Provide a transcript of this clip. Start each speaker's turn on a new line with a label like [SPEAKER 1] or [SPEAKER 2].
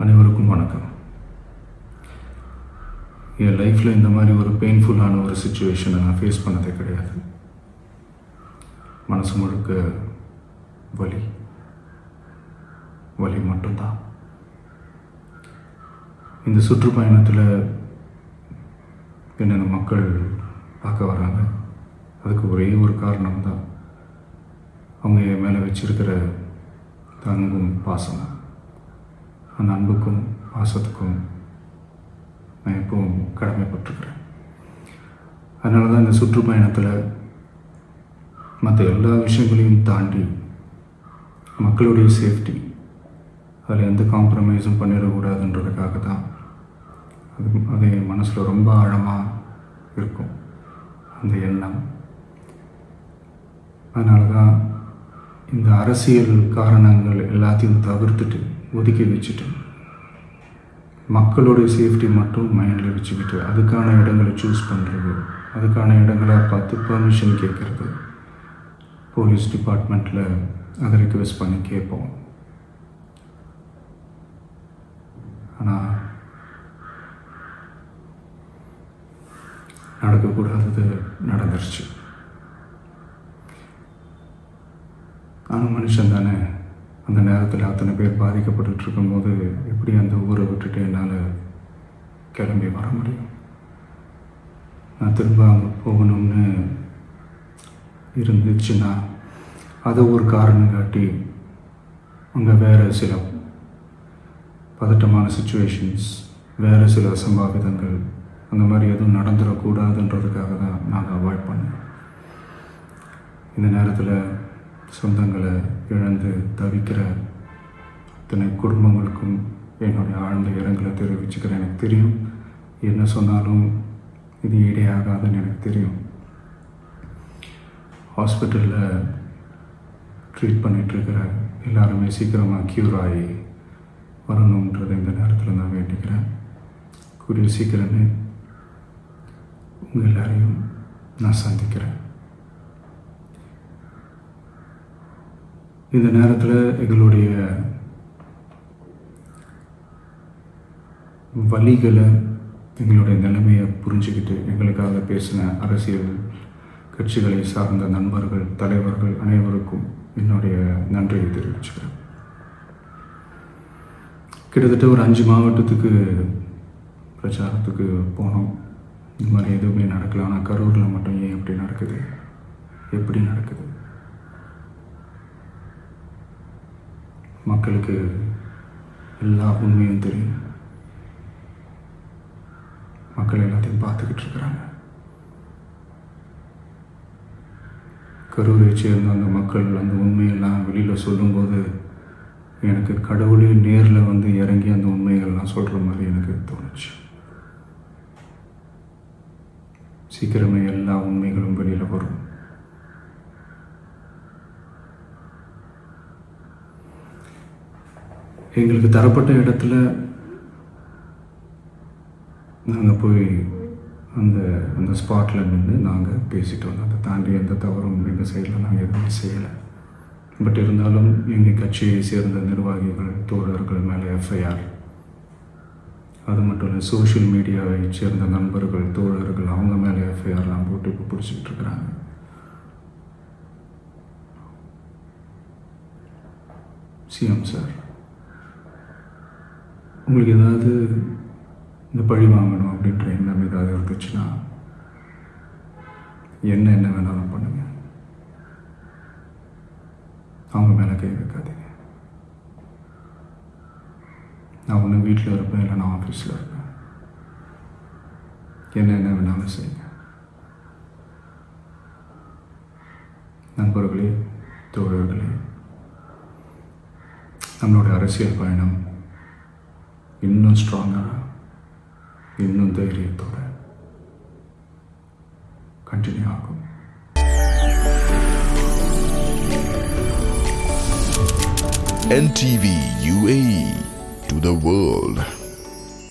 [SPEAKER 1] அனைவருக்கும் வணக்கம். என் லைஃப்பில் இந்த மாதிரி ஒரு பெயின்ஃபுல்லான ஒரு சுச்சுவேஷனை நான் ஃபேஸ் பண்ணதே கிடையாது. மனசு முழுக்க வலி வலி மட்டும்தான். இந்த சுற்றுப்பயணத்தில் என்னென்ன மக்கள் பார்க்க வராங்க, அதுக்கு ஒரே ஒரு காரணம் தான் அவங்க என் மேலே வச்சிருக்கிற அன்பும் பாசம். அந்த அன்புக்கும் பாசத்துக்கும் நான் எப்பவும் கடமைப்பட்டிருக்கிறேன். அதனால தான் இந்த சுற்றுப்பயணத்தில் மற்ற எல்லா விஷயங்களையும் தாண்டி மக்களுடைய சேஃப்டி, அதில் எந்த காம்ப்ரமைஸும் பண்ணிடக்கூடாதுன்றதுக்காக தான் அது என் மனசில் ரொம்ப ஆழமாக இருக்கும் அந்த எண்ணம். அதனால தான் இந்த அரசியல் காரணங்கள் எல்லாத்தையும் தவிர்த்துட்டு ஒதுக்கி வச்சுட்டு மக்களுடைய சேஃப்டி மட்டும் மைண்டில் வச்சுக்கிட்டு அதுக்கான இடங்களை சூஸ் பண்ணுறது, அதுக்கான இடங்களை பார்த்து பெர்மிஷன் கேட்குறது, போலீஸ் டிபார்ட்மெண்ட்டில் அதை ரிக்வெஸ்ட் பண்ணி கேட்போம். ஆனால் நடக்கக்கூடாதது நடந்துருச்சு. ஆனால் மனுஷன் தானே. அந்த நேரத்தில் அத்தனை பேர் பாதிக்கப்பட்டு இருக்கும்போது எப்படி அந்த ஊரை விட்டுட்டு என்னால் கிளம்பி வர முடியும்? நான் திரும்ப அங்கே போகணும்னு இருந்துச்சுன்னா அதை ஒரு காரணம் காட்டி அங்கே வேறு சில பதட்டமான சுச்சுவேஷன்ஸ், வேறு சில அசம்பாவிதங்கள் அந்த மாதிரி எதுவும் நடந்துடக்கூடாதுன்றதுக்காக தான் நான் அவாய்ட் பண்ணேன். இந்த நேரத்தில் சொந்தங்களை இழந்து தவிக்கிற அத்தனை குடும்பங்களுக்கும் என்னுடைய ஆழ்ந்த இரங்கலை தெரிவிச்சுக்கிறேன். எனக்கு தெரியும், என்ன சொன்னாலும் இது ஈடேயாகாதுன்னு எனக்கு தெரியும். ஹாஸ்பிட்டலில் ட்ரீட் பண்ணிகிட்ருக்கிற எல்லாருமே சீக்கிரமாக க்யூர் ஆகி வரணுன்றதை இந்த நேரத்தில் நான் வேண்டிக்கிறேன். கூடிய சீக்கிரமே உங்கள் எல்லாரையும் நான் சந்திக்கிறேன். இந்த நேரத்தில் எங்களுடைய வலிகளை, எங்களுடைய நிலைமையை புரிஞ்சுக்கிட்டு எங்களுக்காக பேசின அரசியல் கட்சிகளை சார்ந்த நண்பர்கள், தலைவர்கள் அனைவருக்கும் என்னுடைய நன்றியை தெரிவிச்சுக்கிறேன். கிட்டத்தட்ட ஒரு 5 மாவட்டத்துக்கு பிரச்சாரத்துக்கு போனோம். இந்த மாதிரி எதுவுமே நடக்கல. ஆனால் கரூரில் மட்டும் ஏன் எப்படி நடக்குது, எப்படி நடக்குது? மக்களுக்கு எல்லா உண்மையும் தெரியும். மக்கள் எல்லாத்தையும் பார்த்துக்கிட்டு இருக்கிறாங்க. கரூரை சேர்ந்த அந்த மக்கள் அந்த உண்மையெல்லாம் வெளியில் சொல்லும்போது எனக்கு கடவுளே நேரில் வந்து இறங்கி அந்த உண்மைகள்லாம் சொல்கிற மாதிரி எனக்கு தோணுச்சு. சீக்கிரமே எல்லா உண்மைகளும் வெளியில் வரும். எங்களுக்கு தரப்பட்ட இடத்துல நாங்கள் போய் அந்த ஸ்பாட்டில் நின்று நாங்கள் பேசிட்டு வந்தோம். அதை தாண்டி எந்த தவறும் எங்கள் சைடில் நாங்கள் எதுவுமே செய்யலை. பட் இருந்தாலும் எங்கள் கட்சியை சேர்ந்த நிர்வாகிகள், தோழர்கள் மேலே எஃப்ஐஆர், அது மட்டும் இல்லை சோஷியல் மீடியாவை சேர்ந்த நண்பர்கள், தோழர்கள் அவங்க மேலே எஃப்ஐஆர்லாம் போட்டு இப்போ பிடிச்சிக்கிட்டு இருக்கிறாங்க. சிஎம் சார், உங்களுக்கு ஏதாவது இந்த பழி வாங்கணும் அப்படின்ற எண்ணம் ஏதாவது இருந்துச்சுன்னா என்ன வேணாலும் பண்ணுங்க. அவங்க மேலே கை வைக்காதீங்க. நான் ஒன்று வீட்டில் இருப்பேன், இல்லை நான் ஆஃபீஸில் இருப்பேன். என்ன வேணாலும் செய்யுங்க. நண்பர்களே, தோழர்களே, நம்மளுடைய அரசியல் பயணம் இன்னும் ஸ்ட்ராங்காக, இன்னும் தைரியத்தோட கண்டினியூ ஆகும்.
[SPEAKER 2] NTV UAE to the world.